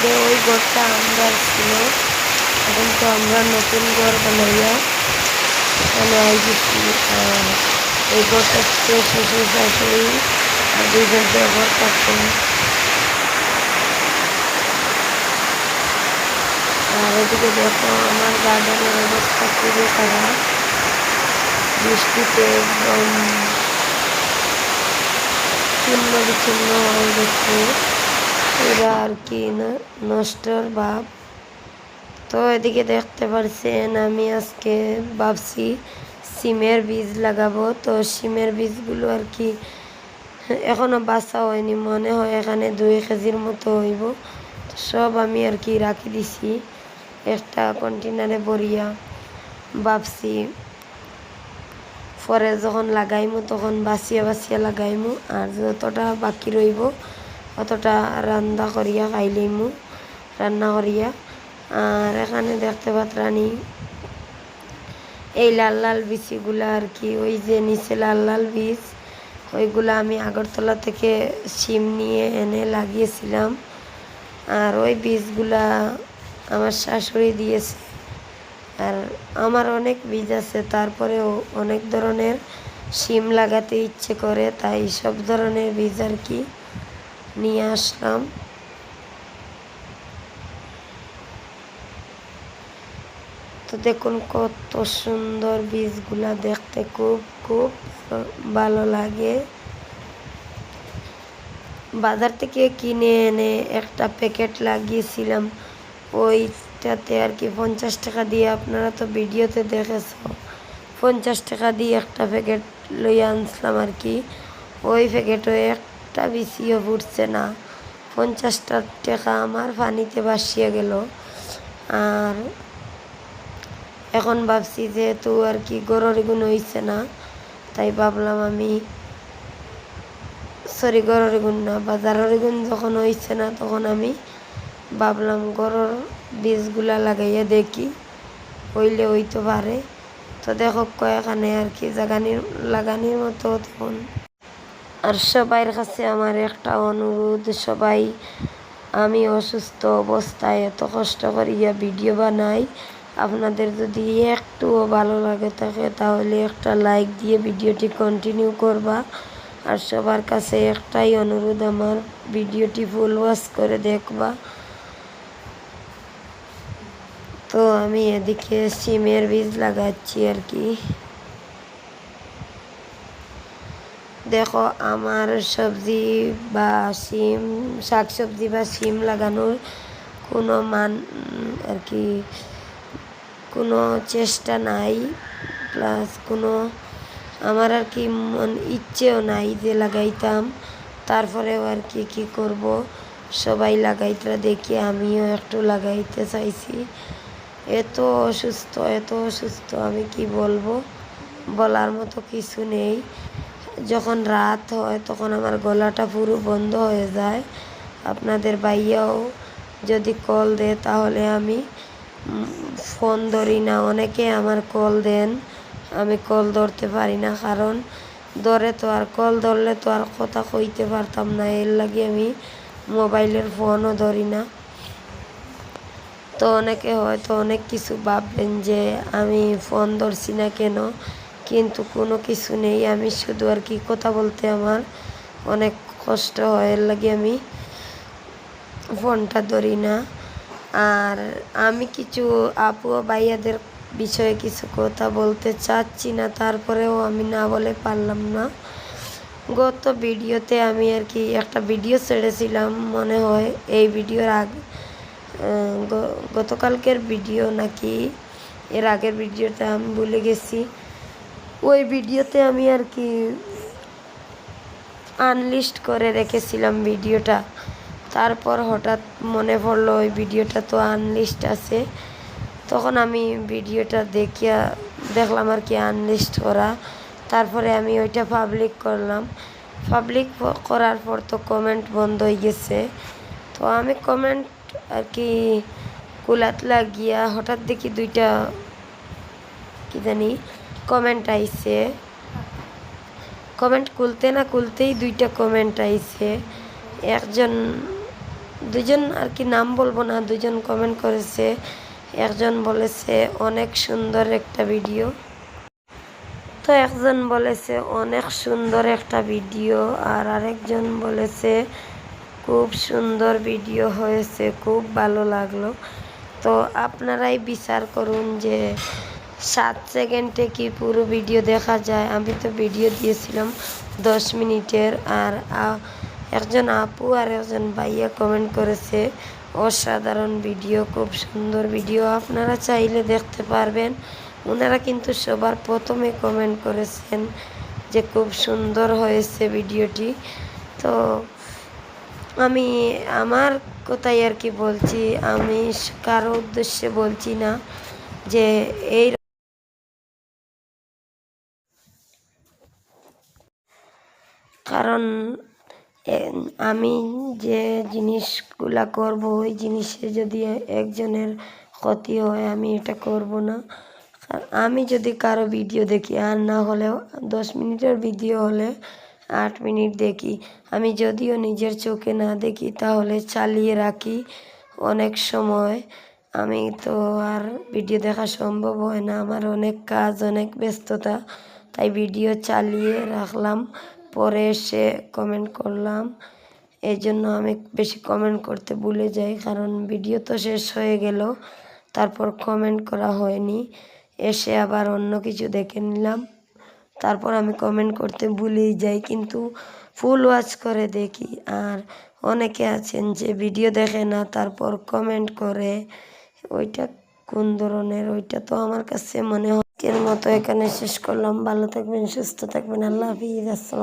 আগে ওই ঘরটা আমরা ছিল, এখন তো আমরা নতুন ঘর বানাইয়া এখানে আইছি। এই ঘরটা শ্বশুর শাশুড়ি আর দুইজন ব্যবহার থাকতেন। আর এদিকে দেখো আমার গার্ডেনের অবস্থা খুবই খারাপ, বৃষ্টিতে একদম ছিন্ন বিচ্ছিন্ন হয়ে গেছে, পুরা আর কি নষ্টর ভাব। তো এদিকে দেখতে পারছেন আমি আজকে ভাবছি সিমের বীজ লাগাবো। তো সিমের বীজগুলো আর কি এখনো বাছা হয়নি, মনে হয় এখানে 2 কেজির মতো হইব। সব আমি আর কি রাখি দিছি একটা কন্টেনারে ভরিয়া। ভাবছি পরে যখন লাগাইমু তখন বাছিয়া বাছিয়া লাগাইমু, আর যতটা বাকি রইব অতটা রান্না করিয়া খাইলেইমু, রান্না করিয়া। আর এখানে দেখতে পাত্রানি এই লাল লাল বিচিগুলা আর কি, ওই যে নিচে লাল লাল বীজ, ওইগুলা আমি আগরতলা থেকে সিম নিয়ে এনে লাগিয়েছিলাম। আর ওই বীজগুলা আমার শাশুড়ি দিয়েছে। আর আমার অনেক বীজ আছে, তারপরেও অনেক ধরনের সিম লাগাতে ইচ্ছে করে, তাই সব ধরনের বীজ আর কি নিয়ে আসলাম। তো দেখুন কত সুন্দর বীজগুলা, দেখতে খুব খুব ভালো লাগে। বাজার থেকে কিনে এনে একটা প্যাকেট লাগিয়েছিলাম, ওইটাতে আর কি 50 টাকা দিয়ে, আপনারা তো ভিডিওতে দেখেছ, 50 টাকা দিয়ে একটা প্যাকেট লইয়া আনছিলাম আর কি। ওই প্যাকেটে একটা বিচিও ফুটছে না, 50 টাকা আমার পানিতে ভাসিয়ে গেল। আর এখন ভাবছি যেহেতু আর কি গরুর গুণ হইছে না, তাই ভাবলাম আমি গরুর গুণ না, বাজারের গুণ যখন হইছে না তখন আমি ভাবলাম গরুর বীজগুলা লাগাইয়া দেখি, হইলে হইতে পারে। তো দেখো এখানে আর কি লাগানির মতো তখন। আর সবাইয়ের কাছে আমার একটা অনুরোধ, সবাই, আমি অসুস্থ অবস্থায় এত কষ্ট করিয়া ভিডিও বানাই, আপনাদের যদি একটুও ভালো লাগে থাকে তাহলে একটা লাইক দিয়ে ভিডিওটি কন্টিনিউ করবা। আর সবার কাছে একটাই অনুরোধ, আমার ভিডিওটি ফুল ওয়াচ করে দেখবা। তো আমি এদিকে সিমের বীজ লাগাচ্ছি আর কি। দেখো আমার সবজি বা সিম, শাকসবজি বা সিম লাগানোর কোনো আর কি কোনো চেষ্টা নাই, প্লাস কোনো আমার আর কি ইচ্ছেও নাই যে লাগাইতাম। তারপরেও আর কি কি করব, সবাই লাগাইতে দেখি আমিও একটু লাগাইতে চাইছি। এত অসুস্থ আমি কি বলবো, বলার মতো কিছু নেই। যখন রাত হয় তখন আমার গলাটা পুরো বন্ধ হয়ে যায়। আপনাদের ভাইয়াও যদি কল দেয় তাহলে আমি ফোন ধরি না, অনেকে আমার কল দেন, আমি কল ধরতে পারি না, কারণ ধরে তো আর কল ধরলে তো আর কথা কইতে পারতাম না, এর লাগে আমি মোবাইলের ফোনও ধরি না। তো অনেকে হয়তো অনেক কিছু ভাববেন যে আমি ফোন ধরছি না কেন, কিন্তু কোনো কিছু নেই, আমি শুধু আর কি কথা বলতে আমার অনেক কষ্ট হয়, এর লাগে আমি ফোনটা ধরি না। আর আমি কিছু আপু ভাইয়াদের বিষয়ে কিছু কথা বলতে চাচ্ছি না, তারপরেও আমি না বলে পারলাম না। গত ভিডিওতে আমি আর কি একটা ভিডিও ছেড়েছিলাম, মনে হয় এই ভিডিওর আগে, গতকালকের ভিডিও নাকি এর আগের ভিডিওটা আমি ভুলে গেছি। ওই ভিডিওতে আমি আর কি আনলিস্ট করে রেখেছিলাম ভিডিওটা, তারপর হঠাৎ মনে পড়লো ওই ভিডিওটা তো আনলিস্ট আছে, তখন আমি ভিডিওটা দেখিয়া দেখলাম আর কি আনলিস্ট করা। তারপরে আমি ওইটা পাবলিক করলাম, পাবলিক করার পর তো কমেন্ট বন্ধ হয়ে গেছে। তো আমি কমেন্ট আর কি কুলাত লাগিয়া হঠাৎ দেখি 2টা কি জানি কমেন্ট আইছে, কমেন্ট খুলতে না খুলতেই 2টা কমেন্ট আইছে। একজন দুজন আর কি, নাম বলবো না, দুজন কমেন্ট করেছে। একজন বলেছে অনেক সুন্দর একটা ভিডিও, তো একজন বলেছে অনেক সুন্দর একটা ভিডিও, আর আরেকজন বলেছে খুব সুন্দর ভিডিও হয়েছে, খুব ভালো লাগলো। তো আপনারাই বিচার করুন যে 7 সেকেন্ডে কি পুরো ভিডিও দেখা যায়। আমি তো ভিডিও দিয়েছিলাম 10 মিনিটের। আর একজন আপু আর একজন ভাইয়া কমেন্ট করেছে অসাধারণ ভিডিও, খুব সুন্দর ভিডিও, আপনারা চাইলে দেখতে পারবেন। ওনারা কিন্তু সবার প্রথমে কমেন্ট করেছেন যে খুব সুন্দর হয়েছে ভিডিওটি। তো আমি আমার কথাই আর কি বলছি, আমি কারো উদ্দেশ্যে বলছি না যে এই, কারণ আমি যে জিনিসগুলা করব ওই জিনিসে যদি একজনের ক্ষতি হয় আমি এটা করব না। আমি যদি কারো ভিডিও দেখি, আর না হলেও 10 মিনিটের ভিডিও হলে 8 মিনিট দেখি। আমি যদিও নিজের চোখে না দেখি তাহলে চালিয়ে রাখি। অনেক সময় আমি তো আর ভিডিও দেখা সম্ভব হয় না, আমার অনেক কাজ, অনেক ব্যস্ততা, তাই ভিডিও চালিয়ে রাখলাম, পরে এসে কমেন্ট করলাম। এই জন্য আমি বেশি কমেন্ট করতে ভুলে যাই, কারণ ভিডিও তো শেষ হয়ে গেল, তারপর কমেন্ট করা হয়নি, এসে আবার অন্য কিছু দেখে নিলাম, তারপর আমি কমেন্ট করতে ভুলেই যাই, কিন্তু ফুল ওয়াচ করে দেখি। আর অনেকে আছেন যে ভিডিও দেখে না তারপর কমেন্ট করে, ওইটা কোন ধরনের? ওইটা তো আমার কাছে মনে হয়। এর মতো এখানে শেষ করলাম। ভালো থাকবেন, সুস্থ থাকবেন, আল্লাহ হাফিজ, আসসালাম।